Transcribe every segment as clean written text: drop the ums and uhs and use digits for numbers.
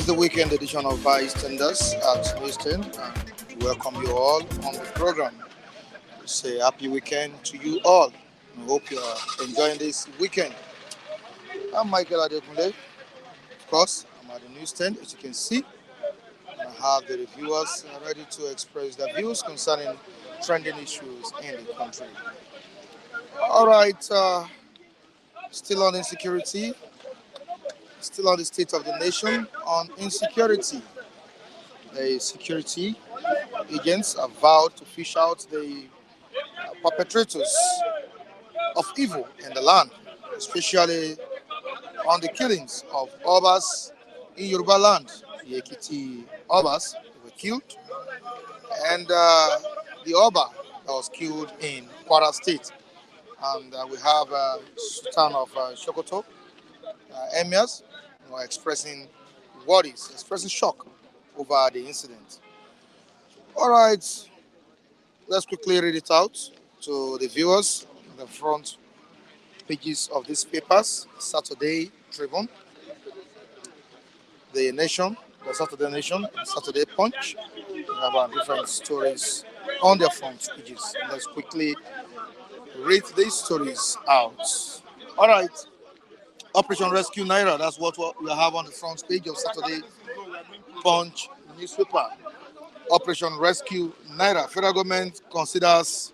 the weekend edition of Bystanders at Houston, and welcome you all on the program. Say happy weekend to you all. I hope you are enjoying this weekend. I'm Michael Adekunle. Of course, I'm at the newsstand, as you can see, and I have the reviewers ready to express their views concerning trending issues in the country. All right, still on insecurity, still on the state of the nation on insecurity. The security agents have vowed to fish out the perpetrators of evil in the land, especially on the killings of Obas in Yoruba land. The Ekiti Obas were killed, and the Oba that was killed in Kwara State. And we have Sultan of Sokoto, Emirs, who are expressing worries, expressing shock over the incident. All right, let's quickly read it out to the viewers. The front pages of these papers: Saturday Tribune, The Nation, the Saturday Nation, Saturday Punch. We have different stories on their front pages. Let's quickly read these stories out. All right, Operation Rescue Naira, that's what we have on the front page of Saturday Punch newspaper. Operation Rescue Naira. Federal government considers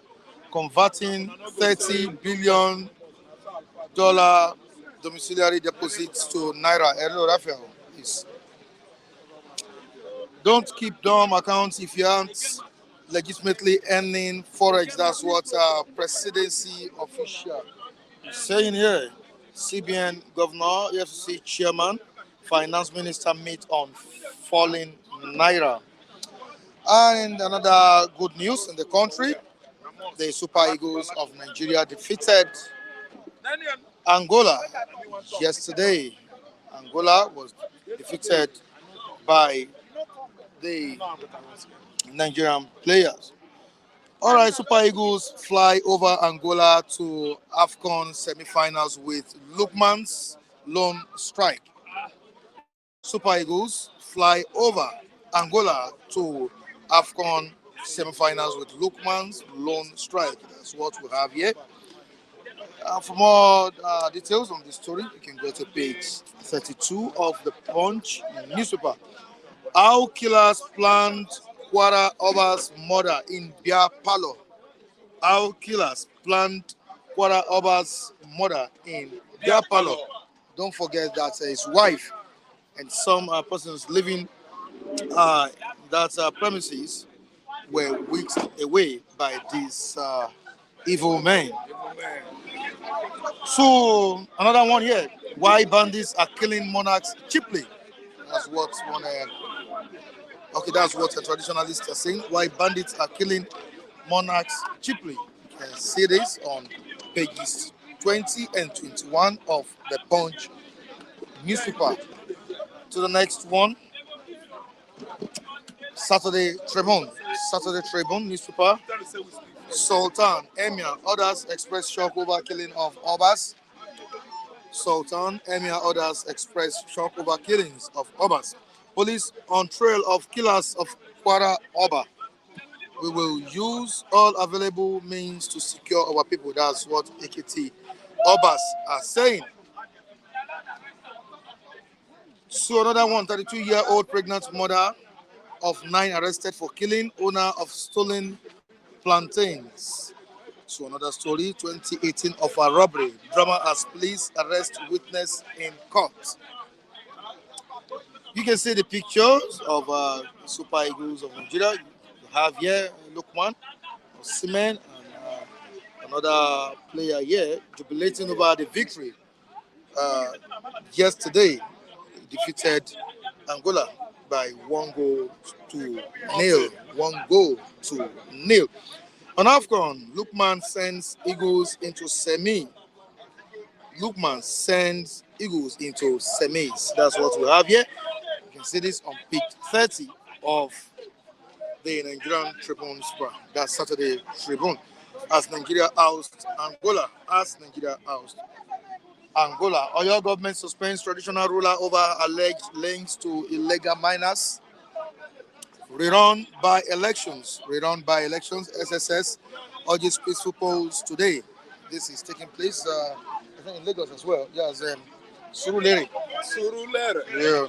converting $30 billion domiciliary deposits to Naira. Hello, Raphael. Please. Don't keep dumb accounts if you aren't legitimately earning forex. That's what presidency official is saying here. CBN governor, EFCC chairman, finance minister meet on falling Naira. And another good news in the country, the Super Eagles of Nigeria defeated Angola yesterday. Angola was defeated by the Nigerian players. All right, Super Eagles fly over Angola to AFCON semi-finals with Lukman's lone strike. Super Eagles fly over Angola to AFCON semi-finals with Lukman's lone strike. That's what we have here. For more details on this story, you can go to page 32 of the Punch newspaper. How killers planned Kwara Oba's murder in Bia Palo. How killers planned Kwara Oba's murder in Bia Palo. Don't forget that his wife and some persons living that premises were whisked away by these evil men. So another one here: why bandits are killing monarchs cheaply? That's what one. Okay, that's what the traditionalists are saying. Why bandits are killing monarchs cheaply? You can see this on pages 20 and 21 of the Punch newspaper. To the next one, Saturday Tribune. Saturday Tribune newspaper. Sultan, Emir, others express shock over killing of Obas. Sultan, Emir, others express shock over killings of Obas. Police on trail of killers of Kwara Oba. We will use all available means to secure our people. That's what Ekiti Obas are saying. So another one, 32-year-old pregnant mother of 9 arrested for killing owner of stolen plantains. So another story, 2018 of a robbery. Drama as police arrest witness in court. You can see the pictures of Super Eagles of Nigeria. You have here Lukman, Simen, and another player here jubilating over the victory. Yesterday, defeated Angola by 1 goal to nil. 1 goal to nil. On AFCON, Lukman sends Eagles into semi. Lukman sends Eagles into semis. That's what we have here. You can see this on page 30 of the Nigerian Tribune. That's Saturday Tribune. As Nigeria oust Angola, as Nigeria oust Angola. Oyo government suspends traditional ruler over alleged links to illegal miners. Rerun by elections. Rerun by elections. SSS urges peaceful polls today. This is taking place, I think, in Lagos as well. Yes, Surulere. Surulere. Yeah.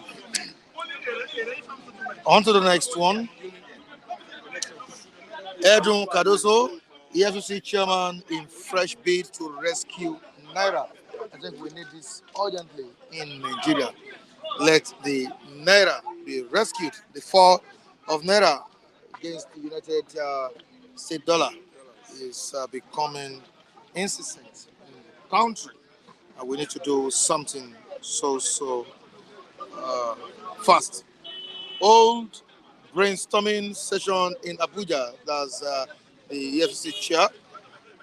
On to the next one. Edun Cardoso, EFCC chairman in fresh bid to rescue Naira. I think we need this urgently in Nigeria. Let the Naira be rescued. The fall of Naira against the United States dollar is becoming incessant in the country. And we need to do something so uh, fast. Old brainstorming session in Abuja. That's the EFCC chair,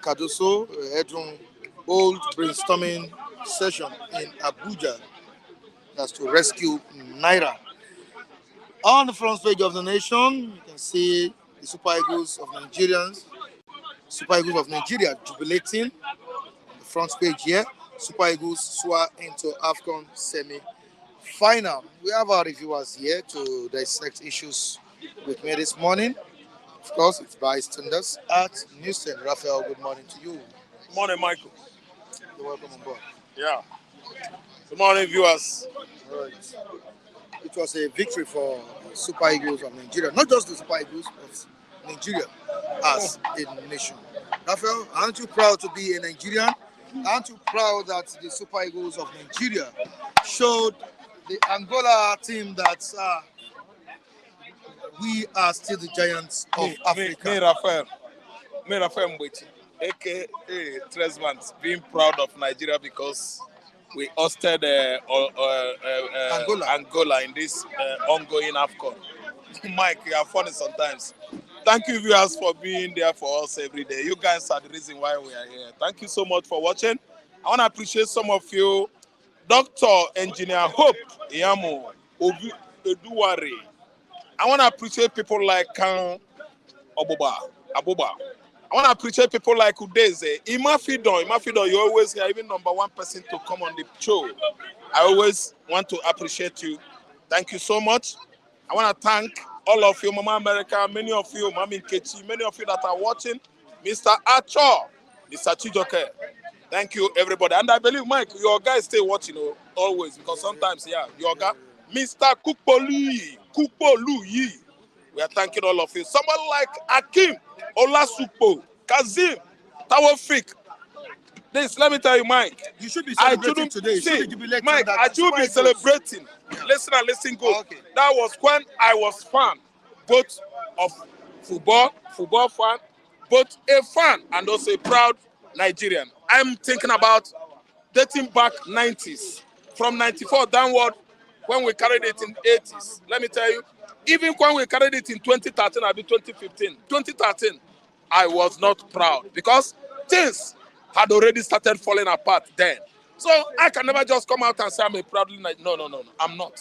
Kadoso, headroom. Old brainstorming session in Abuja. That's to rescue Naira. On the front page of the Nation, you can see the Super Eagles of Nigerians, Super Eagles of Nigeria jubilating. On the front page here, Super Eagles soar into AFCON semi-final. We have our reviewers here to dissect issues with me this morning. Of course, it's bystanders at Newton. Raphael, good morning to you. Good morning, Michael. You're welcome on board. Yeah. Good morning, viewers. All right. It was a victory for Super Eagles of Nigeria. Not just the Super Eagles, but Nigeria as a nation. Raphael, aren't you proud to be a Nigerian? Aren't you proud that the Super Eagles of Nigeria showed the Angola team that we are still the giants of Africa? Me, Raphael Mbwechi, aka Tresmans, being proud of Nigeria because we hosted Angola in this ongoing AFCON. Mike, you are funny sometimes. Thank you, viewers, for being there for us every day. You guys are the reason why we are here. Thank you so much for watching. I want to appreciate some of you. Dr. Engineer Hope Iyamo Obi Eduware. I want to appreciate people like Abuba. I want to appreciate people like Udeze. Imafidon, you always here, even number one person to come on the show. I always want to appreciate you. Thank you so much. I want to thank all of you, Mama America, many of you, Mami Kechi, many of you that are watching, Mr. Acho, Mr. Chijoke. Thank you, everybody. And I believe, Mike, your guys stay watching always, because sometimes, your guy, Mr. Kukpoluyi. We are thanking all of you. Somebody like Akim, Olasupo, Kazim, Tawafik. This, let me tell you, Mike. You should be celebrating today. Mike, I should be celebrating. Yeah. Listen good. Okay. That was when I was fan, both of football fan, both a fan and also a proud Nigerian. I'm thinking about dating back 90s, from 94 downward, when we carried it in 80s. Let me tell you, even when we carried it in 2013, I'll be 2015. 2013, I was not proud because things had already started falling apart then. So I can never just come out and say I'm a proudly Nigerian. No, I'm not.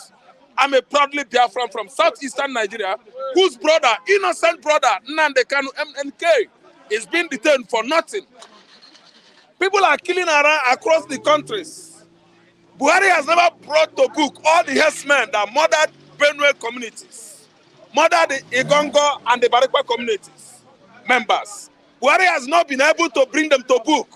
I'm a proudly Biafran from southeastern Nigeria, whose brother, innocent brother, Nnamdi Kanu MNK, is being detained for nothing. People are killing around across the countries. Buhari has never brought to book all the herdsmen that murdered Benue communities, murdered the Igongo and the Barikwa communities members. Buhari has not been able to bring them to book.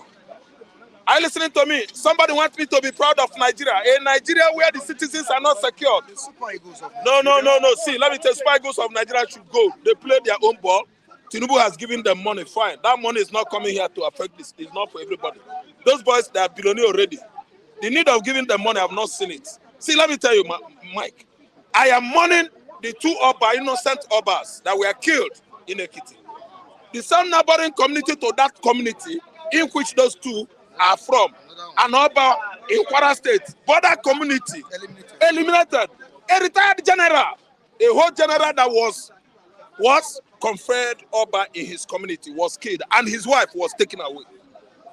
Are you listening to me? Somebody wants me to be proud of Nigeria. A Nigeria where the citizens are not secured. The Super Eagles of Nigeria. No. See, let me tell you, Super Eagles of Nigeria should go. They play their own ball. Tinubu has given them money, fine. That money is not coming here to affect this. It's not for everybody. Those boys, they are billionaires already. The need of giving them money, I have not seen it. See, let me tell you, Mike. I am mourning the two innocent Obas that were killed in Ekiti. The same neighboring community to that community in which those two are from, an Oba in Kwara State, border community, eliminated. A retired general, a whole general that was conferred Oba in his community was killed, and his wife was taken away.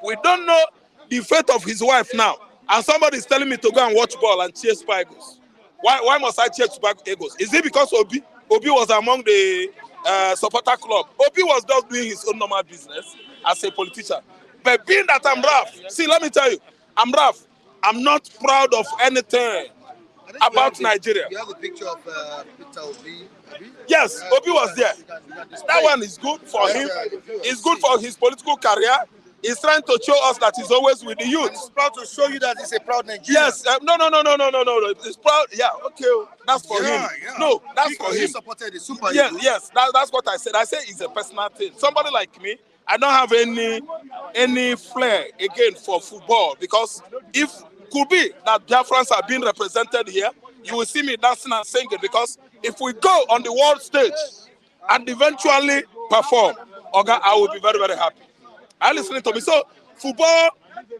We don't know the fate of his wife now, and somebody is telling me to go and watch ball and cheer Super Eagles. Why must I cheer Super Eagles? Is it because Obi was among the supporter club? Obi was just doing his own normal business as a politician. But being that I'm rough, see, let me tell you, I'm rough. I'm not proud of anything about Nigeria. You have a picture of Peter Obi. Yes, Obi was there. That one is good for him. It's good for his political career. He's trying to show us that he's always with the youth. He's proud to show you that he's a proud Nigerian. Yes, no. He's proud. Yeah, okay, that's for him. Yeah. No, that's for him. He supported the Super Yes, Eagles. yes, that's what I said. I say it's a personal thing. Somebody like me, I don't have any flair again for football, because if could be that Biafrans are being represented here, you will see me dancing and singing, because if we go on the world stage and eventually perform, Oga, I will be very, very happy. Are you listening to me? So football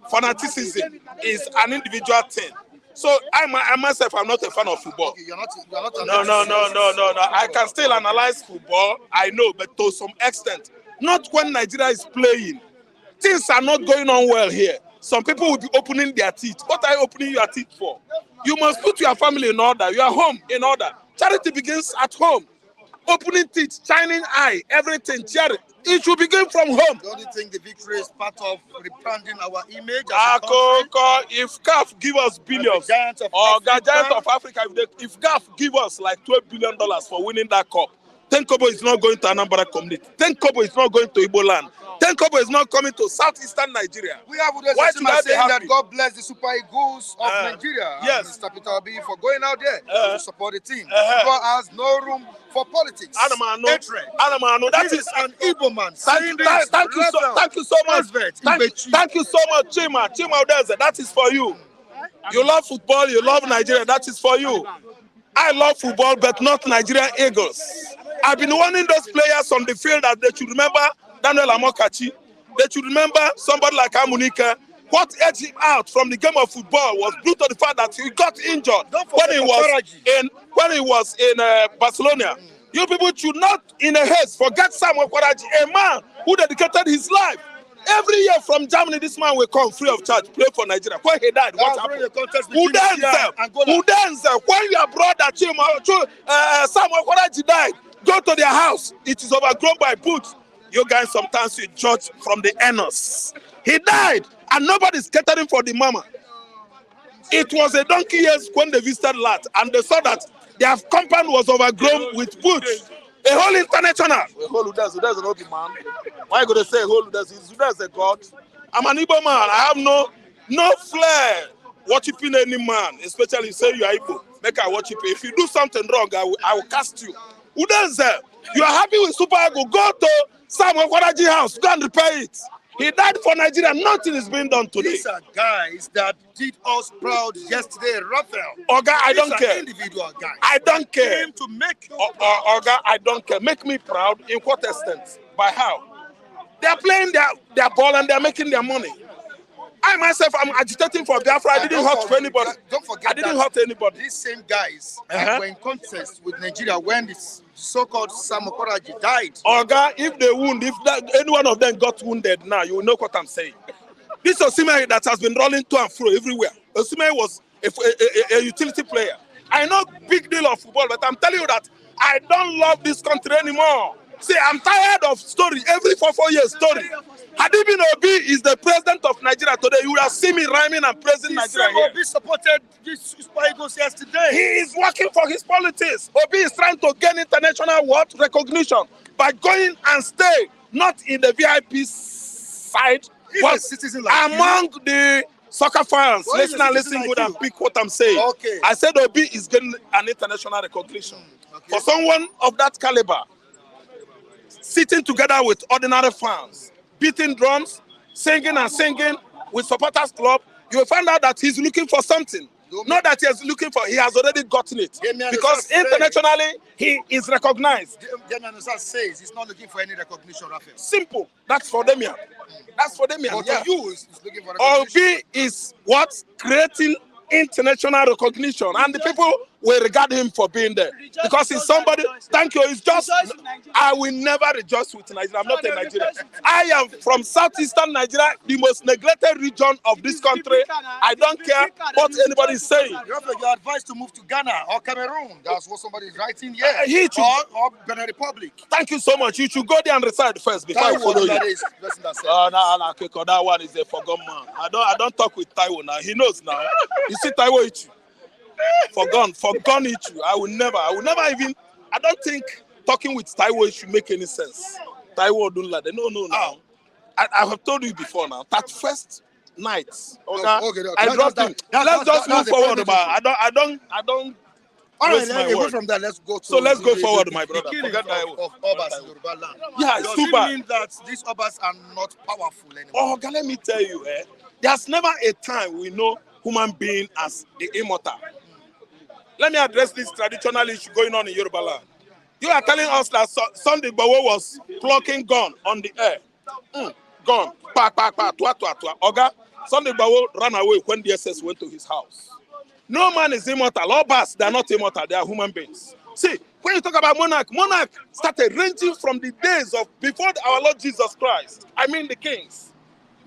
fanaticism is an individual thing. So I myself, I'm not a fan of football. Okay, you're not No. I can still analyze football, I know, but to some extent. Not when Nigeria is playing. Things are not going on well here. Some people will be opening their teeth. What are you opening your teeth for? You must put your family in order, your home in order. Charity begins at home. Opening teeth, shining eye, everything, charity. It should begin from home. Don't you think the victory is part of rebranding our image If CAF give us billions, giant of Africa, if CAF give us like $12 billion for winning that cup, 10 kobo is not going to Anambra community. 10 kobo is not going to Igbo land. 10 kobo is not coming to southeastern Nigeria. We have Why should I saying that God bless the Super Eagles of Nigeria. Yes. Mr. Peter Obi for going out there to support the team. Football has no room for politics. That is an Igbo man. Thank you so much. Thank you so much, Chima. That is for you. You love football, you love Nigeria. That is for you. I love football, but not Nigerian Eagles. I've been warning those players on the field that they should remember Daniel Amokachi. They should remember somebody like Amunika. What edged him out from the game of football was due to the fact that he got injured when he was in Barcelona. You people should not, in a haste, forget Samuel Kwaraji, a man who dedicated his life. Every year from Germany, this man will come free of charge, play for Nigeria. When he died, what happened? Who danced? When your brother Samuel Kwaraji died, go to their house. It is overgrown by boots. You guys sometimes you judge from the anus. He died, and nobody's catering for the mama. It was a donkey years when they visited Lat, and they saw that their compound was overgrown with boots. A whole international. A whole Udas not the man. Why are you going to say a whole Udas? Udas a god. I'm an Igbo man. I have no flair worshiping any man, especially say you are Igbo. Make I worship you. If you do something wrong, I will cast you. Udas, you are happy with Super Eagles, go to Samuel Kwaraji house, go and repair it. He died for Nigeria. Nothing is being done today. These are guys that did us proud yesterday, Raphael. Oga, I don't care. Individual guys. I don't care. Came to make you Oga, I don't care. Make me proud. In what extent? By how? They are playing their ball and they are making their money. I myself, I'm agitating for Biafra. I didn't hurt anybody. Don't forget I didn't hurt anybody. These same guys were in contest with Nigeria when this so-called Samuel Kwaraji died. Oga, if they wound, any one of them got wounded now, you will know what I'm saying. This Osimhen that has been rolling to and fro everywhere. Osimhen was a utility player. I know big deal of football, but I'm telling you that I don't love this country anymore. See, I'm tired of story, every 4 years story. Hadibin Obi is the president of Nigeria today. You will have seen me rhyming and praising Nigeria here. Obi supported this Super Eagles yesterday. He is working for his politics. Obi is trying to gain international recognition by going and stay not in the VIP side, but among the soccer fans. Listen good and pick what I'm saying. Okay. I said Obi is getting an international recognition. Okay. For someone of that caliber, sitting together with ordinary fans, beating drums, singing with supporters club, you will find out that he's looking for something. Not that he is looking for, he has already gotten it. Because internationally, he is recognized. Damian says he's not looking for any recognition, Raphael. Simple. That's for Damian. That's for Damian. But you is looking for recognition. Obi is what? Creating international recognition. And the people we regard him for being there. Because he's somebody, thank you, it's just, I will never rejoice with Nigeria. I'm not a Nigerian. I am from southeastern Nigeria, the most neglected region of this country. I don't care what anybody is saying. You're advised to move to Ghana or Cameroon. That's what somebody is writing here. Or Benin Republic. Thank you so much. You should go there and reside first before I follow you. That one is a forgotten man. I don't talk with Taiwo now. He knows now. You see Taiwo Ichu. Forgone Ichu. I will never even, I don't think talking with Taiwo should make any sense. Taiwo don't like that. No. Now. I have told you before now. That first night. Okay. I dropped him. Let's just move forward about. I don't. All right, let's from that. Let's go. Let's go forward, my brother. Forget of Obas in Yoruba land. Yeah, it's too bad. Mean that these Obas are not powerful anymore? Oh, God, let me tell you, there's never a time we know human being as the immortal. Let me address this traditional issue going on in Yoruba land. You are telling us that Sunday Igboho was plucking gun on the air. Gun. Pa, tua. Oga, Sunday Igboho ran away when the SS went to his house. No man is immortal. Obas, they are not immortal. They are human beings. See, when you talk about monarch started ranging from the days of before our Lord Jesus Christ. I mean the kings.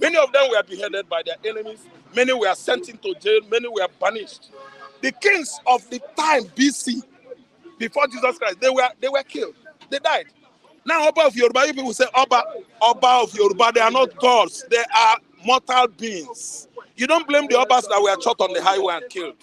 Many of them were beheaded by their enemies. Many were sent into jail. Many were banished. The kings of the time BC, before Jesus Christ, they were killed. They died. Now, Oba of Yoruba, you people say Oba of Yoruba, they are not gods. They are mortal beings. You don't blame the Obas that were shot on the highway and killed.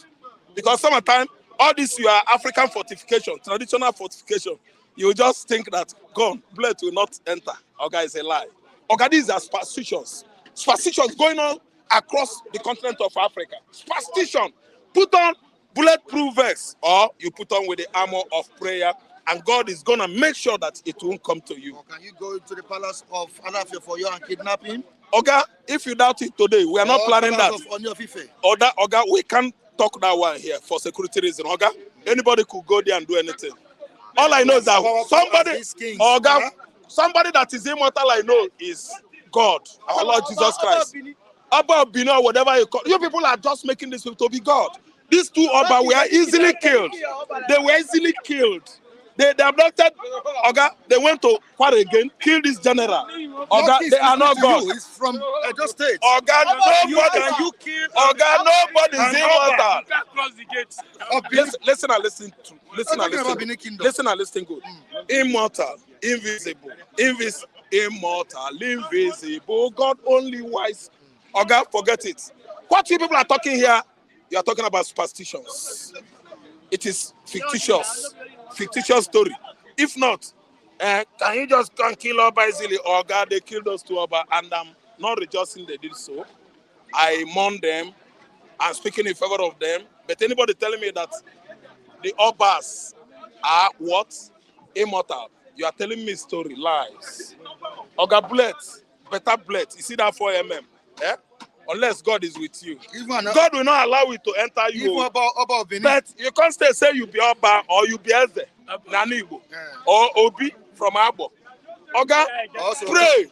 Because sometimes, all this your African fortification, traditional fortification, you just think that blood will not enter. Okay, it's a lie. Okay, these are superstitions. Superstitions going on across the continent of Africa. Superstition. Put on bulletproof vest, or you put on with the armor of prayer, and God is going to make sure that it won't come to you. Or can you go to the palace of Alafia for you and kidnap him? Oga, if you doubt it today, we are not planning that. Oga, we can't talk that one here for security reasons. Oga, anybody could go there and do anything. All I know is that somebody that is immortal, I know, is God, our Lord Jesus Christ. Abba Bino, whatever you call. You people are just making this people to be God. These two Abba were easily killed. They were easily killed. They abducted Oga. They went to Kwara again, killed this general. Oga, they are not God. It's from Edo State. Oga, nobody is immortal. Listen and listen good. Immortal, invisible, invisible. God only wise. Oga, forget it. What you people are talking here, you are talking about superstitions. It is fictitious story. If not, can you just come kill Oba easily? Oh God, they killed those two Oba, and I'm not rejoicing they did so. I mourn them. I'm speaking in favor of them. But anybody telling me that the Obas are what? Immortal. You are telling me story, lies. Oga better bullet. You see that 4 mm? Unless God is with you. God will not allow it to enter you. But you can't say you be Oba or you be Eze, Nanibo, or Obi from Abo. Okay? Pray.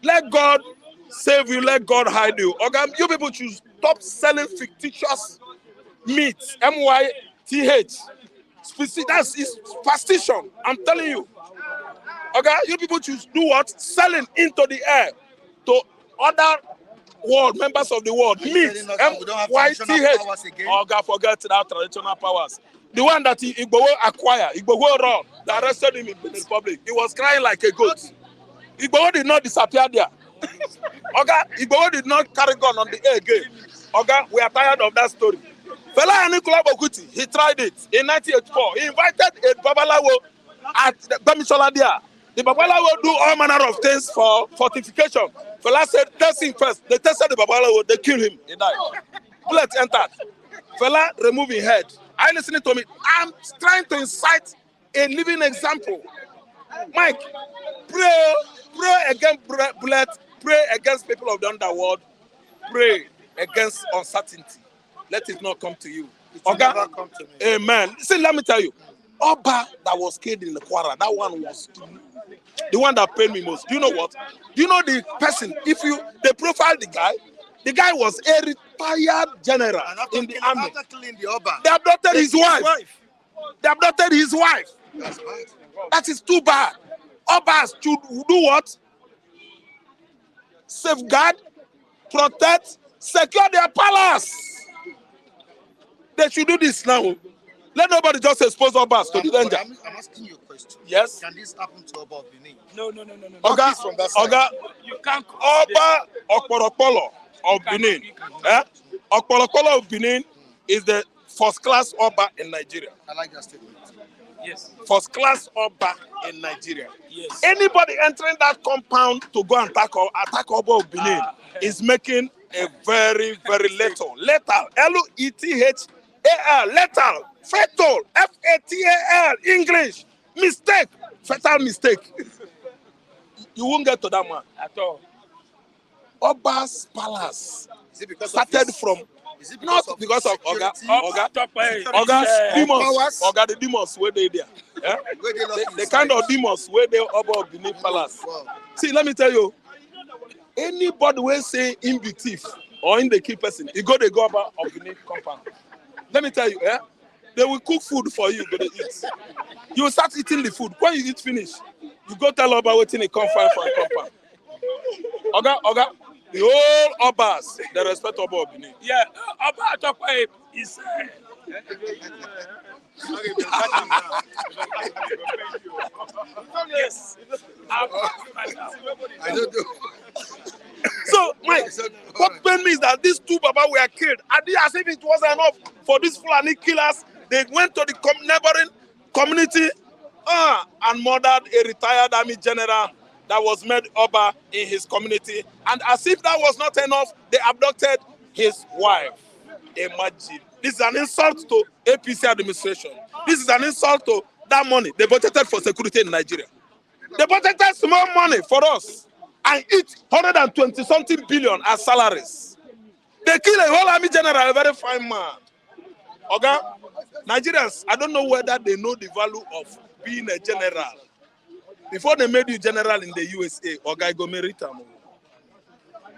Let God save you. Let God hide you. Okay? You people should stop selling fictitious meat. MYTH. That's superstition. I'm telling you. Okay? You people should do what? Selling into the air to other world, members of the world, meet MYTH. Oh God, forget that traditional powers. The one that Igboho acquired, Igboho run, they arrested him in the Republic. He was crying like a goat. Igboho did not disappear there. Okay, Igboho did not carry gun on the air again. Okay, we are tired of that story. Fela Anikulapo Bokuti, he tried it in 1984. He invited a Babalawo at Bamisola there. The Babalawo do all manner of things for fortification. Fela said, test him first. They tested the Babalawo, they killed him. He died. Bullet entered. Fela removed his head. Are you listening to me? I'm trying to incite a living example. Mike, pray against bullet, pray against people of the underworld, pray against uncertainty. Let it not come to you. Okay? Never come to me. Amen. See, let me tell you. Oba that was killed in the Kwara, that one was the one that paid me most. Do you know what? Do you know the person? If they profile the guy was retired general in the army. After killing the Oba, They abducted his wife. They abducted his wife. That's bad. That is too bad. Obas should do what? Safeguard, protect, secure their palace. They should do this now. Let nobody just expose Obas to the danger. I'm asking you a question. Yes. Can this happen to Oba of Benin? No. Oga, From that side. You can't. Oba Okporokpolo of Benin. Okporokpolo of Benin is the first class Oba in Nigeria. I like that statement. Yes. First class Oba in Nigeria. Yes. Anybody entering that compound to go and attack Oba of Benin is making a very, very lethal. Lethal. L-E-T-H-A-L. Lethal. Fatal. F-A-T-A-L. English. Mistake. Fatal mistake. You won't get to that man. At all. Oba's palace Is it because started of from Is it not because of security? Oga's demons. Oga the demons where they there. Yeah? Where they lock The inside? kind of demons where they Oba of Benin palace. Wow. See, let me tell you, anybody will say in the thief or in the key person, you go about of Benin compound. Let me tell you, they will cook food for you, go to eat. You will start eating the food. When you eat finish, you go tell Oba waiting a compound for a compound. Oga, the whole Obas, they respect Oba of Benin. Yeah. Oba Tokwe is. Yes. I don't know. So, Mike, what pain me is that these two Baba were killed. And as if it wasn't enough for these Fulani killers, they went to the neighboring community and murdered a retired army general that was made Oba in his community. And as if that was not enough, they abducted his wife. Imagine. This is an insult to APC administration. This is an insult to that money they budgeted for security in Nigeria. They budgeted small money for us and eat 120-something billion as salaries. They kill a whole army general, a very fine man. Okay? Nigerians, I don't know whether they know the value of being a general. Before they made you general in the USA, okay, go meritam.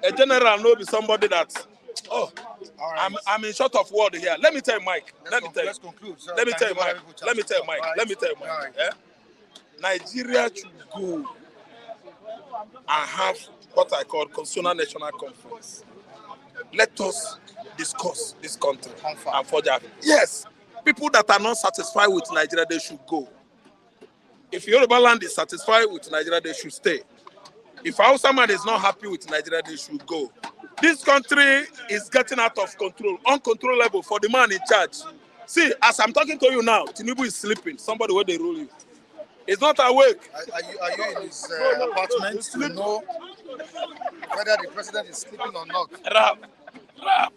A general will be somebody that, right. I'm in short of word here. Let me tell you, Mike. Let's conclude. So Let me tell you, Mike. Nigeria should go and have what I call Constitutional National Conference. Let us discuss this country and forge out. Yes, people that are not satisfied with Nigeria, they should go. If Yoruba land is satisfied with Nigeria, they should stay. If Hausa man is not happy with Nigeria, they should go. This country is getting out of control, uncontrollable for the man in charge. See, as I'm talking to you now, Tinubu is sleeping. Somebody where they rule you. He's not awake. Are you in his apartment to know whether the president is sleeping or not?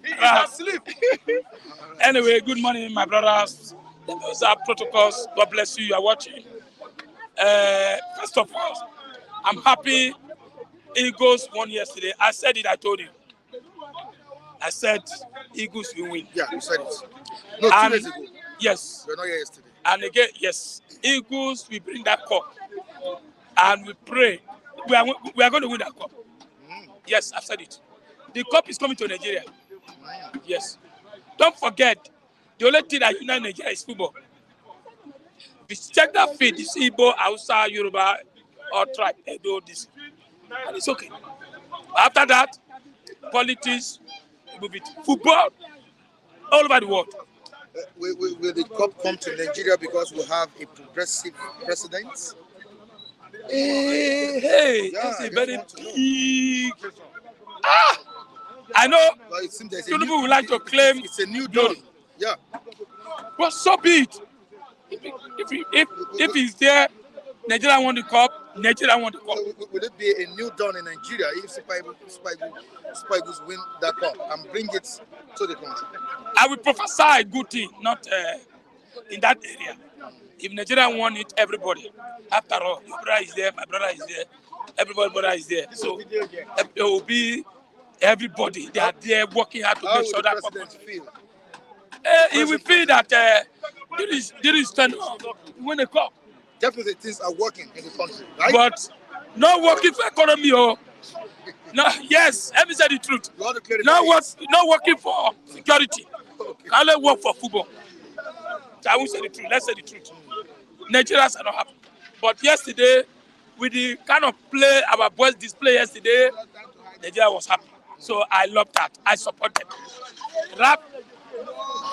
He's asleep. Anyway, good morning, my brothers. Those are protocols. God bless you. You are watching. First of all, I'm happy Eagles won yesterday. I said it, I told you. I said Eagles will win. Yeah, you said it. No, 2 days ago. Yes. You're not here yesterday. And again, yes, Eagles will bring that cup. And we pray. We are going to win that cup. Yes, I've said it. The cup is coming to Nigeria. Yes. Don't forget, the only thing that unites Nigeria is football. If you check that feed, you see Igbo, Hausa, Yoruba, or tribe, they do this. And it's okay. After that, politics, move it. Football, all over the world. Will the cup come to Nigeria because we have a progressive president? Hey, Yeah, that's a I very just want to know. big. I know. Well, it seems there's a Tinubu would like to claim it's a new glory. dawn. Yeah. But so be it. If he's there, Nigeria won the cup. Nigeria won the cup. Will it be a new dawn in Nigeria if Super Eagles win that cup and bring it to the country? I will prophesy a good thing, not in that area. If Nigeria won it, everybody. After all, your brother is there, my brother is there, everybody's brother is there. So it will be everybody. They are there working hard to How make will sure the that cup. president feel? He will feel that this is turn win the cup. Definitely things are working in the country, right? But not working for economy. Oh, No, yes, let me say the truth. You want to clear the Not space. not working for security. Okay. I only work for football. So I will say the truth. Let's say the truth. Nigerians are not happy. But yesterday, with the kind of play our boys display yesterday, Nigeria was happy. So I love that. I support them. Rap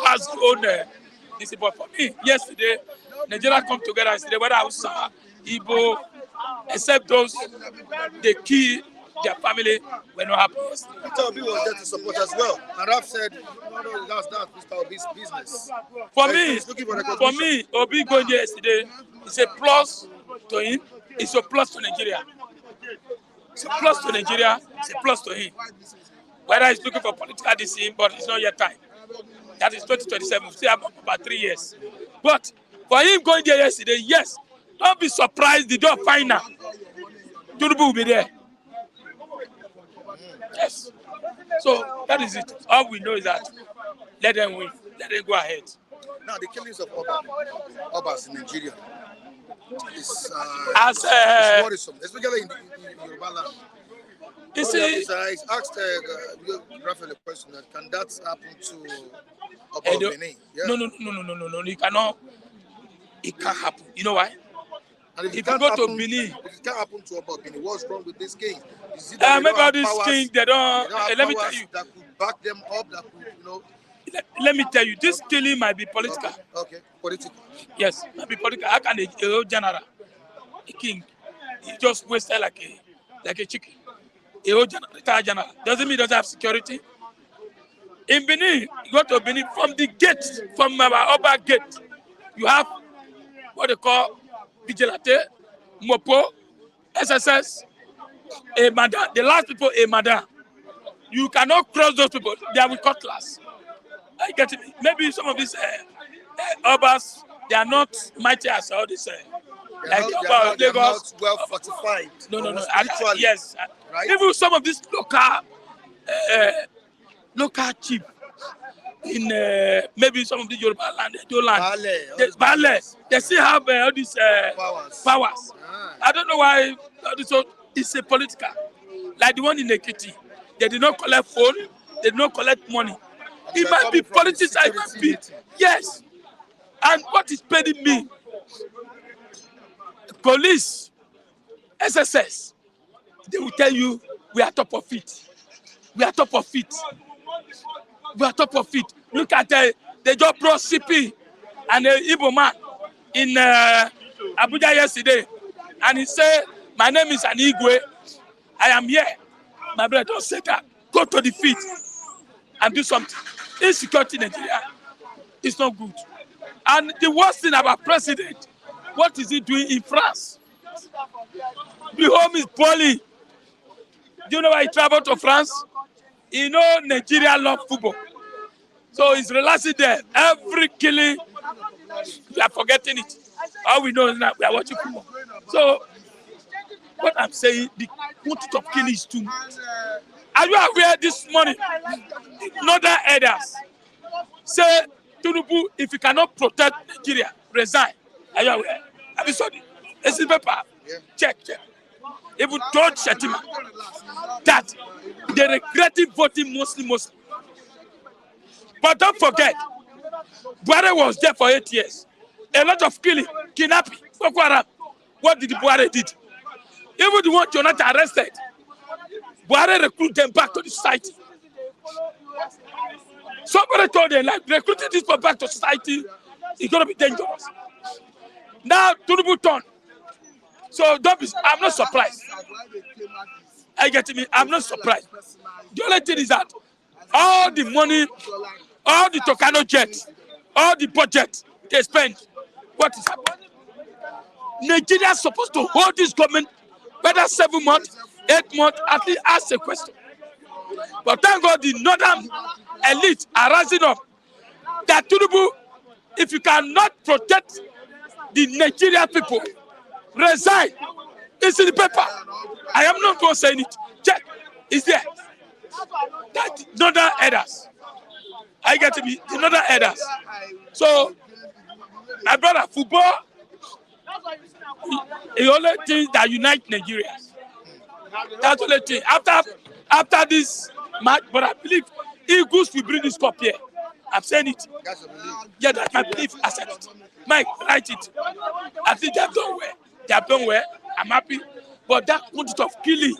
has own this, but for me, yesterday, Nigeria come together yesterday, whether Hausa, Igbo, except those the key, their family were not happy yesterday. Peter Obi was there to support as well. And Raf said, no, that's Mr. Obi's business. For So me, he's looking for recognition. Obi going there yesterday is a plus to him. It's a plus to Nigeria. It's a plus to Nigeria. It's a plus to him. Whether he's looking for political decision, but it's not yet time. That is 2027. We still have about 3 years. But for him going there yesterday, yes, don't be surprised. The door final, Tinubu will be there. Yes. So that is it. All we know is that let them win. Let them go ahead. Now, the killings of Obas in Nigeria is worrisome, especially in Yoruba land. You see, He's asked Raphael a question that can that happen to Oba of Benin? Yeah. No. You cannot. It can't happen. You know why? And If you go to Benin, if it can't happen to Oba of Benin, what's wrong with this king? Is it maybe all these kings, they don't have let me powers tell you. that could back them up, that could, Let me tell you, this killing might be political. Okay, political. Yes, might be political. How can a whole general, a king, he just wasted like a chicken? A whole retired general doesn't mean he doesn't have security. In Benin, you go to Benin from the gate, from our upper gate, you have what they call vigilante, mopo, SSS, a madam. The last people, a madam. You cannot cross those people. They are with cutlass. I get it. Maybe some of these Obas, they are not mighty as all this. They're not well fortified. No. Spiritually, Yes. right? Even some of these local chief in maybe some of the Yoruba land, they still have all these powers. I don't know why it's a political. Like the one in Ekiti, they did not collect phone, they did not collect money. It might be politics, it might be. Yes. And what is paying me? Police, SSS, they will tell you we are top of it. We are top of it. We are top of it. Look at they just brought CP and the Igbo man in Abuja yesterday. And he said, my name is Anigwe. I am here. My brother, don't say that. Go to the feet and do something. Insecurity in Nigeria is not good. And the worst thing about president, what is he doing in France? The home is poorly. Do you know why he traveled to France? You know Nigeria love football. So he's relaxing there. Every killing, we are forgetting it. All we know is that we are watching football. So what I'm saying, the quantity of killing is too much. Are you aware this morning? Northern elders say, Tinubu, if you cannot protect Nigeria, resign. Are you aware? Have you saw it? It's in paper. Check. Even George Shetima, that they regretted voting Muslim. But don't forget, Buhari was there for 8 years. A lot of killing, kidnapping, Boko Haram. What did Buhari did? Even the one Jonathan arrested, Buhari recruited them back to the society. Somebody told them, like, recruiting this people back to society is going to be dangerous. Now, Tinubu turn. So I'm not surprised. I get me. I'm not surprised. The only thing is that all the money, all the Tocano jets, all the budget they spend, what is happening? Nigeria is supposed to hold this government, whether 7 months, 8 months, at least ask a question. But thank God the northern elite are rising up. That Tinubu, if you cannot protect the Nigerian people, resign. It's in the paper. I am not going to say it. Check. It's there. That northern elders. I get to be the northern elders. So, my brother, football is the only thing that unites Nigerians. That's the only thing. After after this match, but I believe Eagles will bring this cup here. I'm saying it. That's a belief. Yeah, that's my belief. I said it. Mike, write it. I think they have done well. They have done well. I'm happy. But that quantity of killing,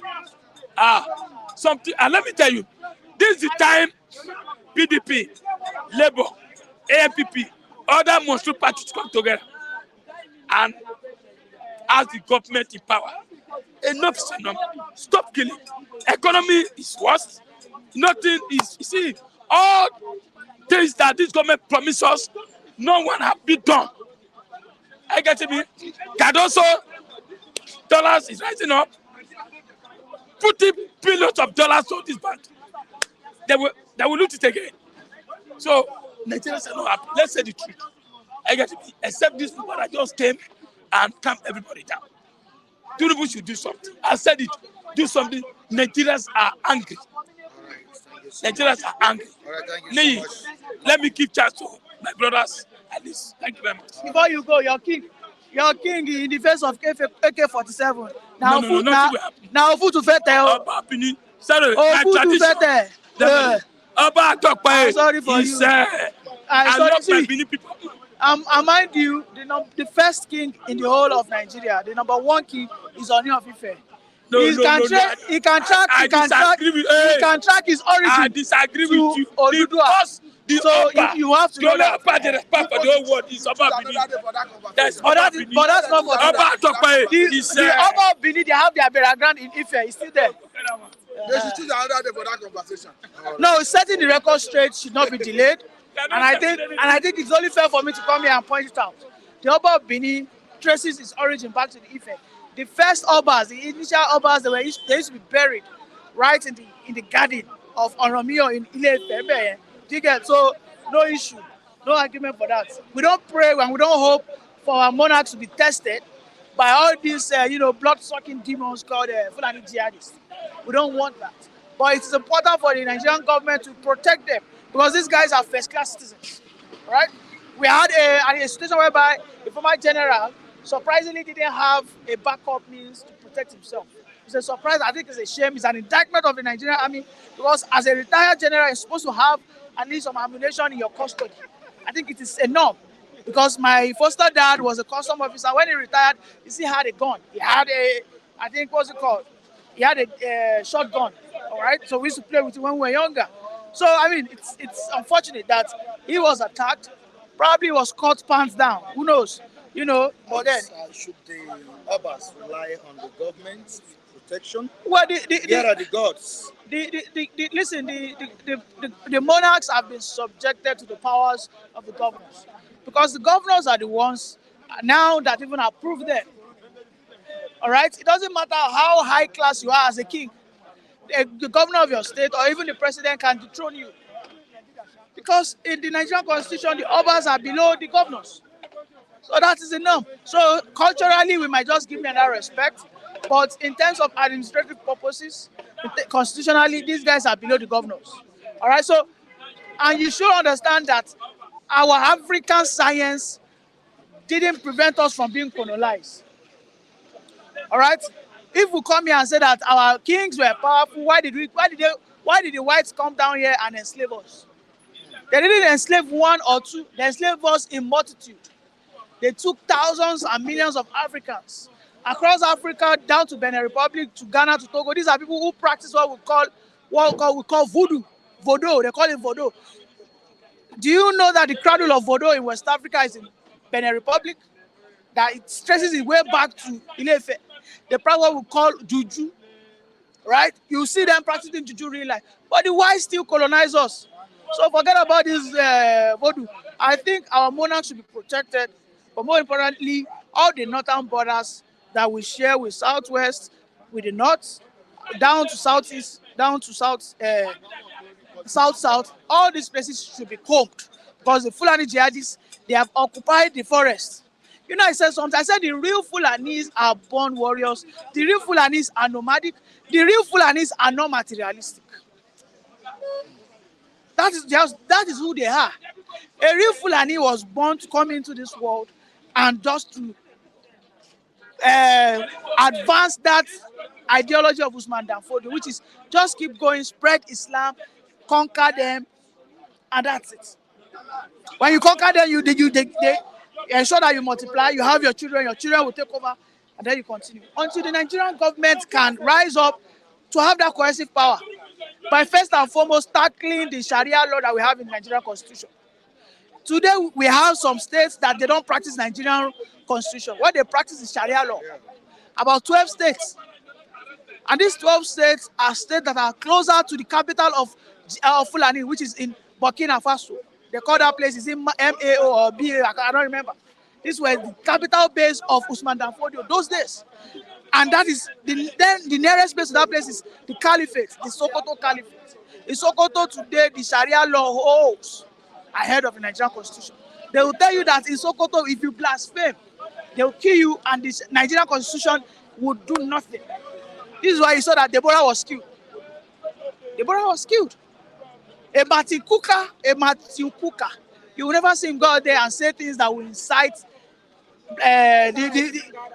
something. And let me tell you, this is the time PDP, Labour, AFPP, other monster parties come together and ask the government in power. Enough is enough. Stop killing. Economy is worse. Nothing is. You see, all things that this government promised us, no one has been done. I get to me. Cardoso, dollars is rising up. Putting billions of dollars on this bank. They will loot it again. So Nigerians are not happy. Let's say the truth. I get to me. Except this people that just came and calm everybody down. Tinubu should do something. I said it. Do something. Nigerians are angry. Nigerians are angry. All right, thank you so much. Let me give chance to my brothers at least. Thank you very much. Before you go, your king in the face of AK-47. Now No, nothing will happen. Now food to fete. Oba Bini. Sorry, my Food to tradition. fete. Oba Atokpe. I'm sorry for He you. said, I'm I sorry, love my see. Bini people. I mind you, the first king in the whole of Nigeria, the number one king is Oni of Ife. He can track his origin. I disagree with you. Oduduwa. Because the So Oba, you have to the know only that. Oba they respect for the whole world is Oba Bini. That's But Oba that's Bini. not for Oba Atokpe. He the said, Oba of Benin, they have their burial ground in Ife. It's still there. They should choose another day for that conversation. No, setting the record straight should not be delayed. And I think it's only fair for me to come here and point it out. The Oba of Benin traces its origin back to the Ife. The first Obas, the initial Obas, they used to be buried right in the garden of Oromio in Ile-Ife. Do you get? So no issue, no argument for that. We don't pray and we don't hope for our monarchs to be tested by all these blood-sucking demons called Fulani jihadists. We don't want that. But it is important for the Nigerian government to protect them because these guys are first-class citizens, right? We had a situation whereby the former general surprisingly didn't have a backup means to protect himself. It's a surprise. I think it's a shame. It's an indictment of the Nigerian army because as a retired general, you're supposed to have at least some ammunition in your custody. I think it is enough because my foster dad was a custom officer. When he retired, he still had a gun. He had what's it called? He had a shotgun. All right. So we used to play with it when we were younger. So I mean, it's unfortunate that he was attacked. Probably was caught pants down. Who knows? But then Should the Obas rely on the government's protection? well, Here are the gods. listen, the monarchs have been subjected to the powers of the governors because the governors are the ones now that even approve them. All right, it doesn't matter how high class you are as a king, the governor of your state or even the president can dethrone you because in the Nigerian constitution the Obas are below the governors. So that is enough. So culturally we might just give them that respect, but in terms of administrative purposes, constitutionally these guys are below the governors. All right. So, and you should understand that our African science didn't prevent us from being colonized. All right. If we come here and say that our kings were powerful, why did the whites come down here and enslave us? They didn't enslave one or two. They enslaved us in multitude. They took thousands and millions of Africans across Africa down to Benin Republic, to Ghana, to Togo. These are people who practice what we call voodoo. Voodoo. They call it voodoo. Do you know that the cradle of voodoo in West Africa is in Benin Republic? That it stresses its way back to Ile-Ife. They practice what we call juju, right? You see them practicing juju real life, but the whites still colonize us. So forget about this voodoo. I think our monarchs should be protected, but more importantly, all the northern borders that we share with Southwest, with the North, down to Southeast, down to South, all these places should be combed because the Fulani jihadists, they have occupied the forest. I said something. I said the real Fulanis are born warriors. The real Fulanis are nomadic. The real Fulanis are not materialistic. That is who they are. A real Fulani was born to come into this world and just to advance that ideology of Usman Dan Fodio, which is just keep going, spread Islam, conquer them, and that's it. When you conquer them, they ensure that you multiply, you have your children will take over, and then you continue. Until the Nigerian government can rise up to have that cohesive power by first and foremost tackling the Sharia law that we have in the Nigerian constitution. Today, we have some states that they don't practice Nigerian constitution. What they practice is Sharia law. About 12 states. And these 12 states are states that are closer to the capital of Fulani, which is in Burkina Faso. They call that place is in MAO or BA, I don't remember. This was the capital base of Usman Dan Fodio those days. And that is, then the nearest place to that place is the Caliphate, the Sokoto Caliphate. In Sokoto today, the Sharia law holds ahead of the Nigerian constitution. They will tell you that in Sokoto, if you blaspheme, they will kill you, and the Nigerian constitution would do nothing. This is why you saw that Deborah was killed. Deborah was killed. A Matthew Kuka, you will never see him go out there and say things that will incite.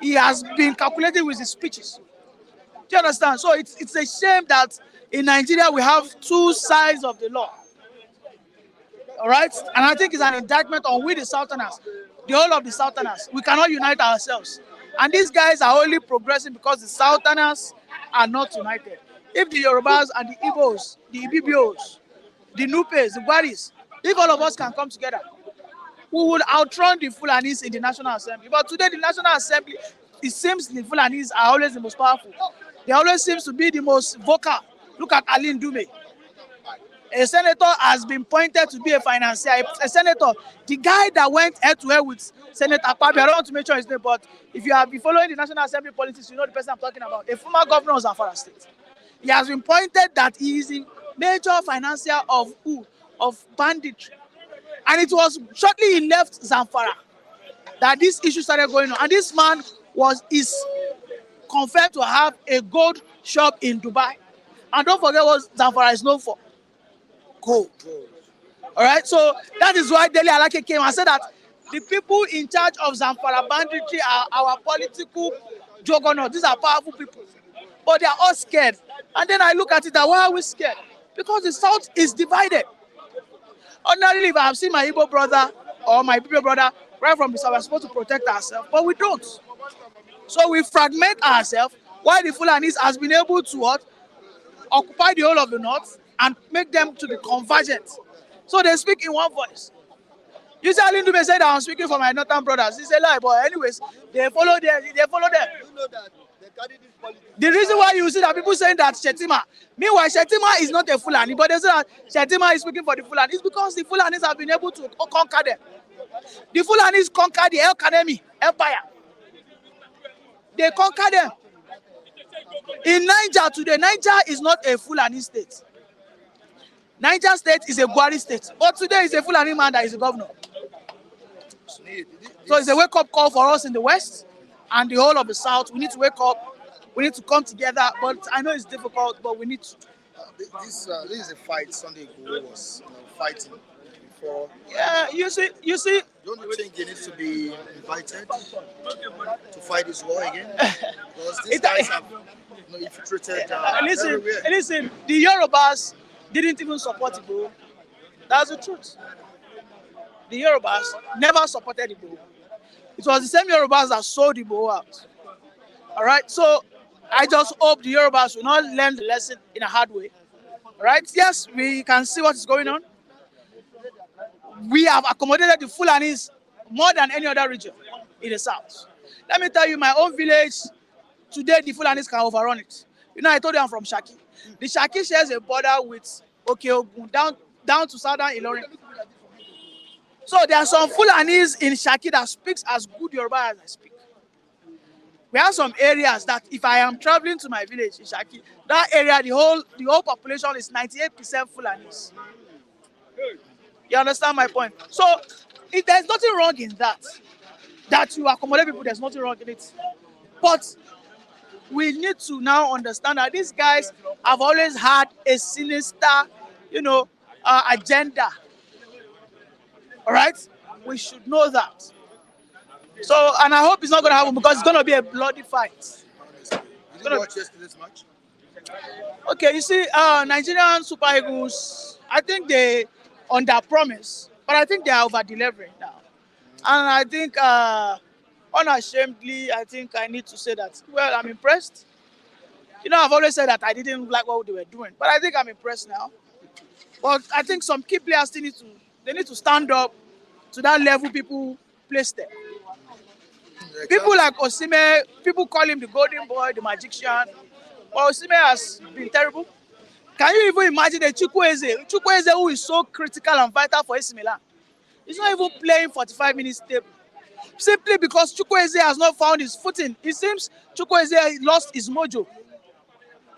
He has been calculated with his speeches. Do you understand? So it's a shame that in Nigeria we have two sides of the law. All right, and I think it's an indictment on we the Sultaners, the whole of the Sultaners. We cannot unite ourselves, and these guys are only progressing because the Sultaners are not united. If the Yorubas and the Igbos, the Ibibios, the Nupes, the Gwaris, if all of us can come together, we would outrun the Fulanis in the National Assembly. But today, the National Assembly, it seems the Fulanis are always the most powerful. They always seem to be the most vocal. Look at Ali Ndume. A senator has been pointed to be a financier. A senator, the guy that went head to head with Senator Akpabio, I don't want to mention his name, but if you have been following the National Assembly politics, you know the person I'm talking about. A former governor of Zamfara State. He has been pointed that he is a major financier of who? Of banditry. And it was shortly he left Zamfara that this issue started going on. And this man is confirmed to have a gold shop in Dubai. And don't forget what Zamfara is known for. Gold. All right, so that is why Dele Alake came and said that the people in charge of Zamfara banditry are our political juggernauts. These are powerful people, but they are all scared. And then I look at it that why are we scared? Because the South is divided. Ordinarily, if I have seen my Igbo brother or my Igbo brother right from the South, we're supposed to protect ourselves, but we don't. So we fragment ourselves while the Fulanis has been able to what? Occupy the whole of the North and make them to be convergent. So they speak in one voice. You see, Ali Ndume said that I'm speaking for my northern brothers. It's a lie, but anyways, they follow them. You know that they carry this politics. The reason why you see that people saying that Shetima, meanwhile, Shetima is not a Fulani, but they say that Shetima is speaking for the Fulani. It's because the Fulanis have been able to conquer them. The Fulanis conquered the El Kanemi Empire. They conquered them. In Niger today, Niger is not a Fulani state. Niger state is a Gwari state, but today is a Fulani man that is a governor. So it's a wake-up call for us in the West and the whole of the South. We need to wake up. We need to come together. But I know it's difficult, but we need to. This is a fight Sunday Igboho was fighting before. Yeah, you see. Don't you think he needs to be invited to fight this war again? Because these guys have infiltrated everywhere. Listen, the Yorubas didn't even support Igboho. That's the truth. The Yorubas never supported Igboho. It was the same Yorubas that sold Igboho out. All right, so I just hope the Yorubas will not learn the lesson in a hard way. All right, yes, we can see what is going on. We have accommodated the Fulanis more than any other region in the South. Let me tell you, my own village, today the Fulanis can overrun it. You know, I told you I'm from Shaki. The Shaki shares a border with Okeogun down to southern Ilorin. So there are some Fulanis in Shaki that speaks as good Yoruba as I speak. We have some areas that if I am traveling to my village in Shaki, that area, the whole population is 98% Fulanis. You understand my point? So if there's nothing wrong in that you accommodate people, there's nothing wrong in it. But we need to now understand that these guys have always had a sinister, agenda. All right? We should know that. So, and I hope it's not going to happen because it's going to be a bloody fight. Honestly, you Did you watch yesterday's match? Okay, you see, Nigerian Super Eagles, I think they under promise, but I think they are over delivering now. And I think, unashamedly, I think I need to say that, well, I'm impressed. You know, I've always said that I didn't like what they were doing, but I think I'm impressed now. But I think some key players still need to stand up to that level people placed there. People like Osime, people call him the golden boy, the magician. But Osime has been terrible. Can you even imagine the Chukwueze, who is so critical and vital for AC Milan? He's not even playing 45 minutes stable. Simply because Chukwueze has not found his footing. It seems Chukwueze lost his mojo.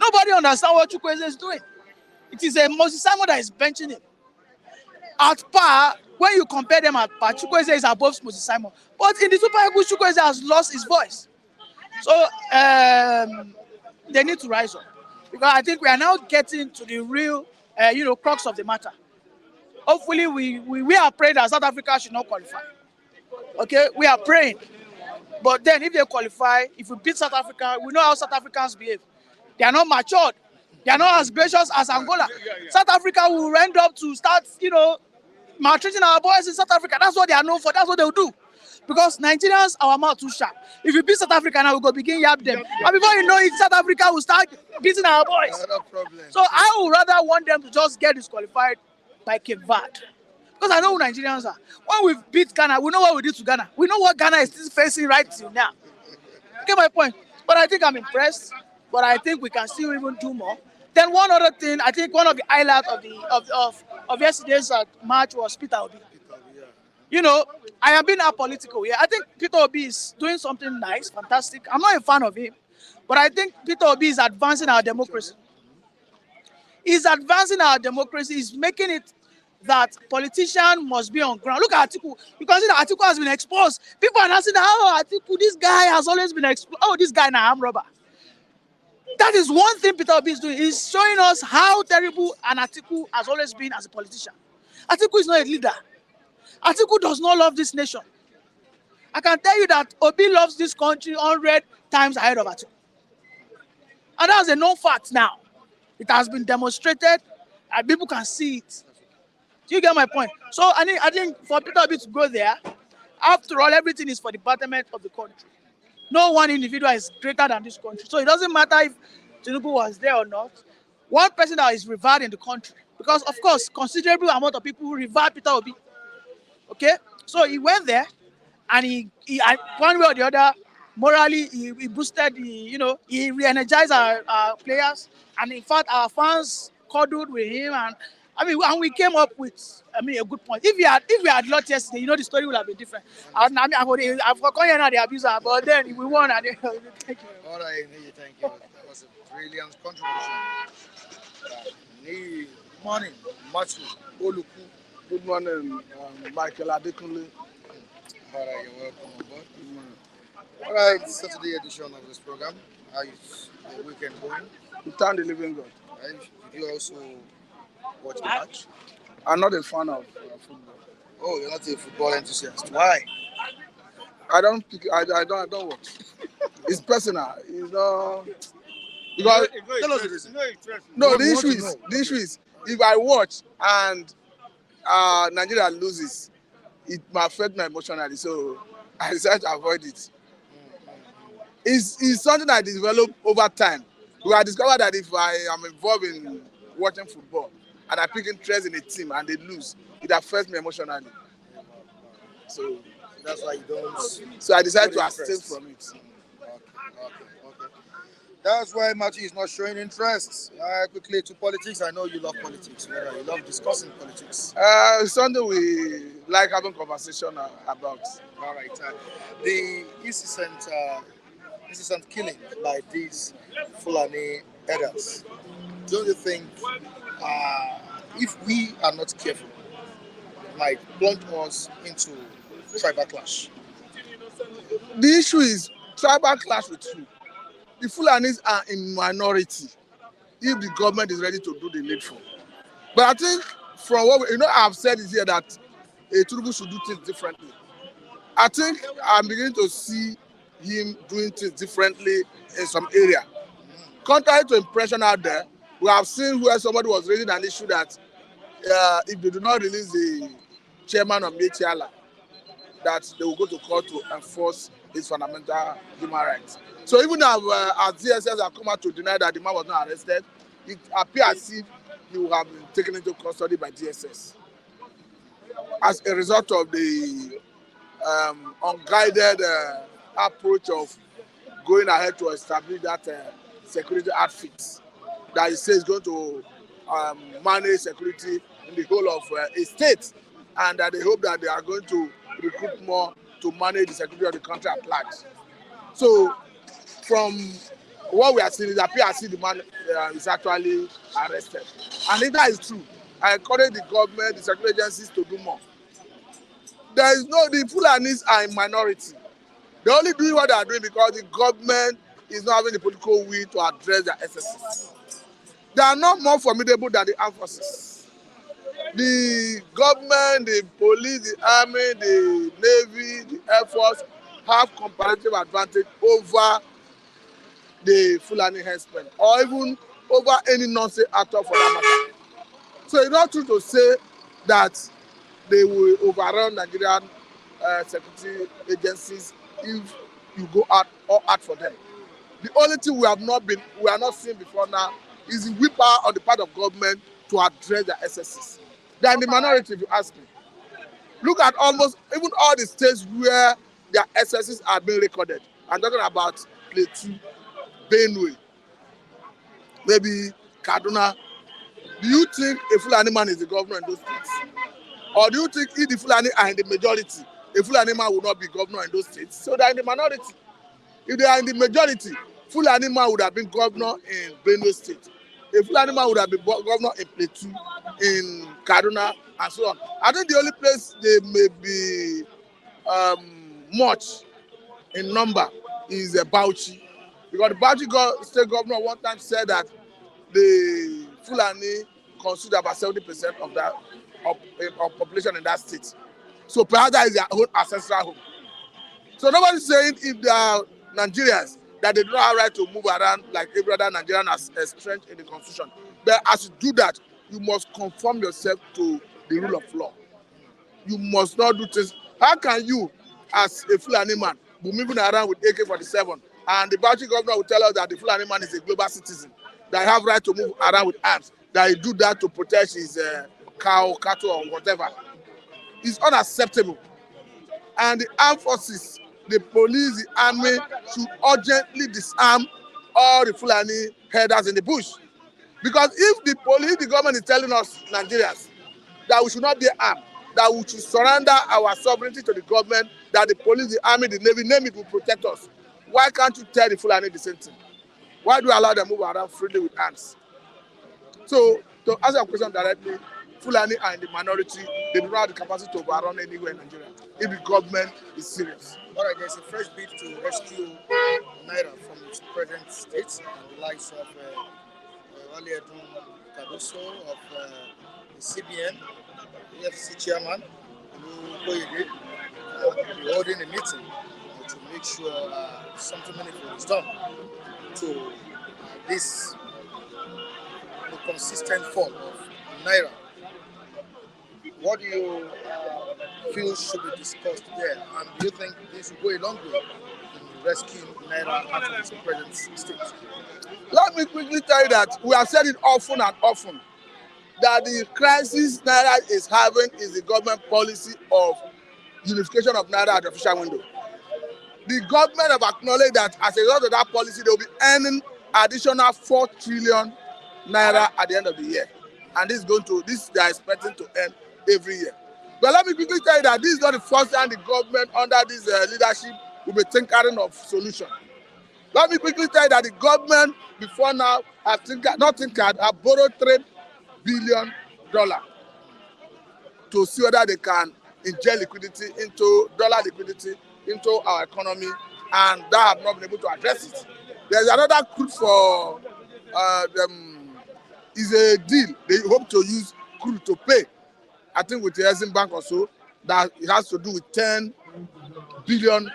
Nobody understands what Chukwueze is doing. It is a Moses Simon that is benching him. At par, when you compare them at par, Chukwueze is above Moses Simon. But in the Super Eagles, Chukwueze has lost his voice. So they need to rise up. Because I think we are now getting to the real, crux of the matter. Hopefully, we are praying that South Africa should not qualify. Okay, we are praying. But then if they qualify, if we beat South Africa, we know how South Africans behave. They are not matured. They are not as gracious as Angola. South Africa will end up to start, maltreating our boys in South Africa. That's what they are known for. That's what they will do. Because Nigerians, our mouth too sharp. If you beat South Africa now, we go begin yap them. And before you know it, South Africa will start beating our boys. No problem. So I would rather want them to just get disqualified by Cape Verde. Because I know who Nigerians are. When we beat Ghana, we know what we did to Ghana. We know what Ghana is still facing right till now. Get my point? But I think I'm impressed. But I think we can still even do more. Then one other thing, I think one of the highlights of yesterday's match was Peter Obi. I have been apolitical here. I think Peter Obi is doing something nice, fantastic. I'm not a fan of him, but I think Peter Obi is advancing our democracy. He's advancing our democracy. He's making it that politician must be on ground. Look at Atiku. You can see that Atiku has been exposed. People are now saying, oh, Atiku, this guy has always been exposed. Oh, this guy now, I'm robber. That is one thing Peter Obi is doing. He's showing us how terrible an Atiku has always been as a politician. Atiku is not a leader. Atiku does not love this nation. I can tell you that Obi loves this country 100 times ahead of Atiku. And that's a known fact now. It has been demonstrated and people can see it. Do you get my point? So I think for Peter Obi to go there, after all, everything is for the betterment of the country. No one individual is greater than this country. So it doesn't matter if Tinubu was there or not. One person that is revered in the country. Because, of course, considerable amount of people revere Peter Obi. Okay? So he went there and he one way or the other, morally, he boosted he re-energized our players. And in fact, our fans cuddled with him. And we came up with, a good point. If we had lost yesterday, the story would have been different. I've forgotten here now the abuser, but then we won. And thank you. All right, thank you. That was a brilliant contribution. Morning, Matthew Oluku. Good morning, Michael Adekunle. All right, you're welcome on board. All right, Saturday edition of this program. How is the weekend going? We thank the living God. Right. Did you also watch the match? I'm not a fan of football. Oh, you're not a football enthusiast. Why? I don't watch. It's personal. It's not because Tell us the reason. no. The issue is if I watch and Nigeria loses, it might affect me emotionally. So I decided to avoid it. It's something I developed over time. I discovered that if I am involved in watching football and I pick interest in a team and they lose, it affects me emotionally. So that's why you don't. So I decided to abstain from it. Okay. That's why Matthew is not showing interest. Quickly to politics. I know you love politics. You love discussing politics. It's something we like having conversation about. All right. The incessant killing by these Fulani herders. Don't you think if we are not careful, it might blunt us into tribal clash? The issue is tribal clash with who? The Fulanis are in minority if the government is ready to do the needful. But I think from what I've said is here that Tinubu should do things differently. I think I'm beginning to see him doing things differently in some area. Contrary to impression out there, we have seen where somebody was raising an issue that if they do not release the chairman of Mietiala, that they will go to court to enforce his fundamental human rights. So even as DSS have come out to deny that the man was not arrested, it appears as if he will have been taken into custody by DSS as a result of the unguided approach of going ahead to establish that security outfit that he says is going to manage security in the whole of a state, and that they hope that they are going to recruit more to manage the security of the country at large. So from what we are seeing, it appears as if the man is actually arrested. And if that is true, I encourage the government, the security agencies to do more. There is no, the Fulanis are in minority. They're only doing what they are doing because the government is not having the political will to address their excesses. They are not more formidable than the armed forces. The government, the police, the army, the navy, the air force have comparative advantage over the Fulani herdsmen, or even over any non-state actor for that matter. So it's not true to say that they will overrun Nigerian security agencies if you go out or out for them. The only thing we are not seeing before now is the whip out on the part of government to address their excesses. They are in the minority, if you ask me. Look at almost even all the states where their excesses are being recorded. I'm talking about Plateau, Benue, maybe Kaduna. Do you think a Fulani man is the governor in those states? Or do you think if the Fulani are in the majority, a Fulani man will not be governor in those states? So they are in the minority. If they are in the majority, Fulani man would have been governor in Benue State. A Fulani man would have been governor in Plateau, in Kaduna, and so on. I think the only place they may be much in number is Bauchi. Because the Bauchi state governor one time said that the Fulani constitute about 70% of that of population in that state. So perhaps that is their own ancestral home. So nobody's saying if they are Nigerians that they don't have right to move around like every other Nigerian as entrenched in the constitution. But as you do that, you must conform yourself to the rule of law. You must not do things. How can you, as a Fulani man, be moving around with AK-47 and the Bauchi governor will tell us that the Fulani man is a global citizen, that have right to move around with arms, that he do that to protect his cow, cattle, or whatever? It's unacceptable. And the armed forces, the police, the army should urgently disarm all the Fulani herders in the bush. Because if the police, the government is telling us, Nigerians, that we should not be armed, that we should surrender our sovereignty to the government, that the police, the army, the navy, name it, will protect us. Why can't you tell the Fulani the same thing? Why do you allow them to move around freely with arms? So, to answer your question directly, Fulani are in the minority. They do not have the capacity to overrun anywhere in Nigeria if the government is serious. All right, there's a fresh bid to rescue Naira from its present state, and the likes of Waliedun Kadoso of the CBN, the EFCC chairman, who will be holding a meeting to make sure something meaningful is done to this consistent form of Naira. What do you feel should be discussed there? And do you think this will go a long way in rescuing Naira out of its present state? Let me quickly tell you that we have said it often and often, that the crisis Naira is having is the government policy of unification of Naira at the official window. The government have acknowledged that as a result of that policy, they will be earning additional 4 trillion Naira at the end of the year. And this they are expecting to earn every year. But let me quickly tell you that this is not the first time the government under this leadership will be tinkering of solution. Let me quickly tell you that the government before now have borrowed $3 billion to see whether they can inject liquidity into our economy, and that have not been able to address it. There's another crude for is a deal they hope to use crude to pay, I think with the Exim Bank or so, that it has to do with $10 billion.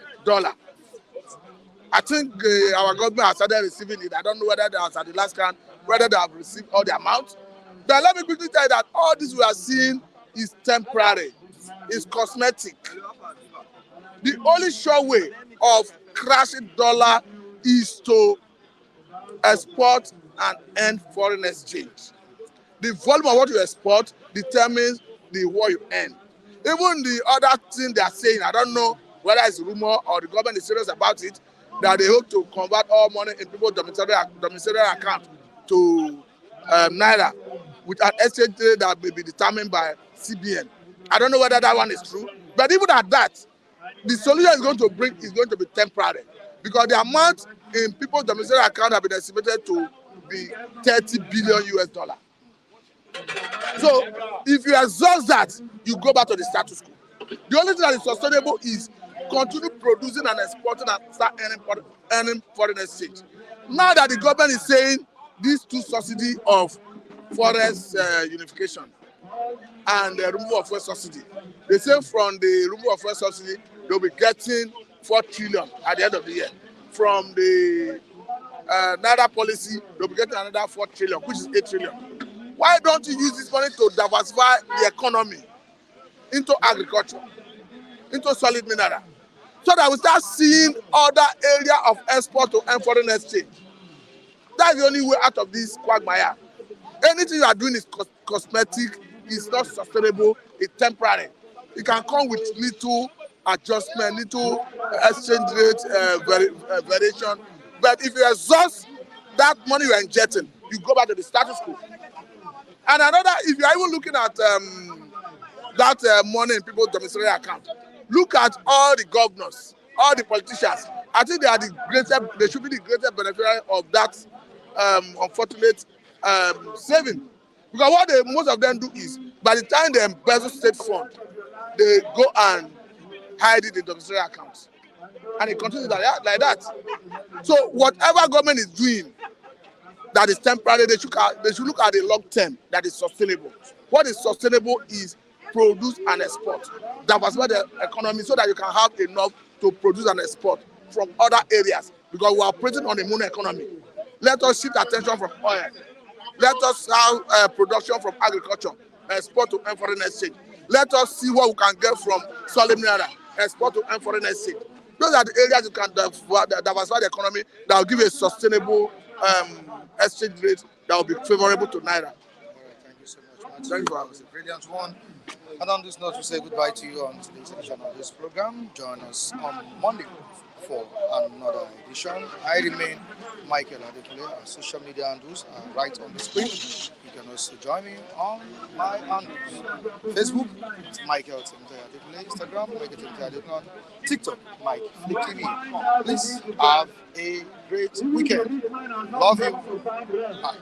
I think our government has started receiving it. I don't know whether they was at the last count, whether they have received all the amount. But let me quickly tell you that all this we are seeing is temporary, is cosmetic. The only sure way of crashing dollar is to export and earn foreign exchange. The volume of what you export determines the what you earn. Even the other thing they are saying, I don't know whether it's rumor or the government is serious about it, that they hope to convert all money in people's domiciliary account to naira with an exchange rate that may be determined by CBN. I don't know whether that one is true, but even at that, the solution is going to be temporary, because the amount in people's domiciliary account have been estimated to be 30 billion US dollar. So if you exhaust that, you go back to the status quo. The only thing that is sustainable is continue producing and exporting and start earning foreign exchange. Now that the government is saying these two subsidy of forest unification and the removal of fuel subsidy, they say from the removal of fuel subsidy, they'll be getting 4 trillion at the end of the year. From the Naira policy, they'll be getting another 4 trillion, which is 8 trillion. Why don't you use this money to diversify the economy into agriculture, into solid mineral, so that we start seeing other area of export to earn foreign exchange? That's the only way out of this quagmire. Anything you are doing is cosmetic, it's not sustainable, it's temporary. It can come with little adjustment, little exchange rate variation. But if you exhaust that money you are injecting, you go back to the status quo. And another, if you are even looking at that money in people's domiciliary account, look at all the governors, all the politicians. I think they should be the greatest beneficiary of that unfortunate saving. Because what most of them do is, by the time they embezzle state fund, they go and hide it in domiciliary accounts. And it continues like that. So whatever government is doing that is temporary, they should look at the long term that is sustainable. What is sustainable is produce and export. Diversify the economy so that you can have enough to produce and export from other areas, because we are operating on a mono economy. Let us shift attention from oil. Let us have production from agriculture, export to earn foreign exchange. Let us see what we can get from solid mineral, export to earn foreign exchange. Those are the areas you can diversify the economy that will give a sustainable exchange rate that will be favorable to naira. All right, thank you so much. Thank you. That was a brilliant one. And on this note, we say goodbye to you on today's edition of this program. Join us on Monday for another edition. I remain Michael Adekule. Our social media handles are right on the screen. You can also join me on my handles. Facebook, it's Michael Timothy Adekule. Instagram, Michael Timothy Adekule. TikTok, Mike Flip TV. Please have a great weekend. Love you. Bye.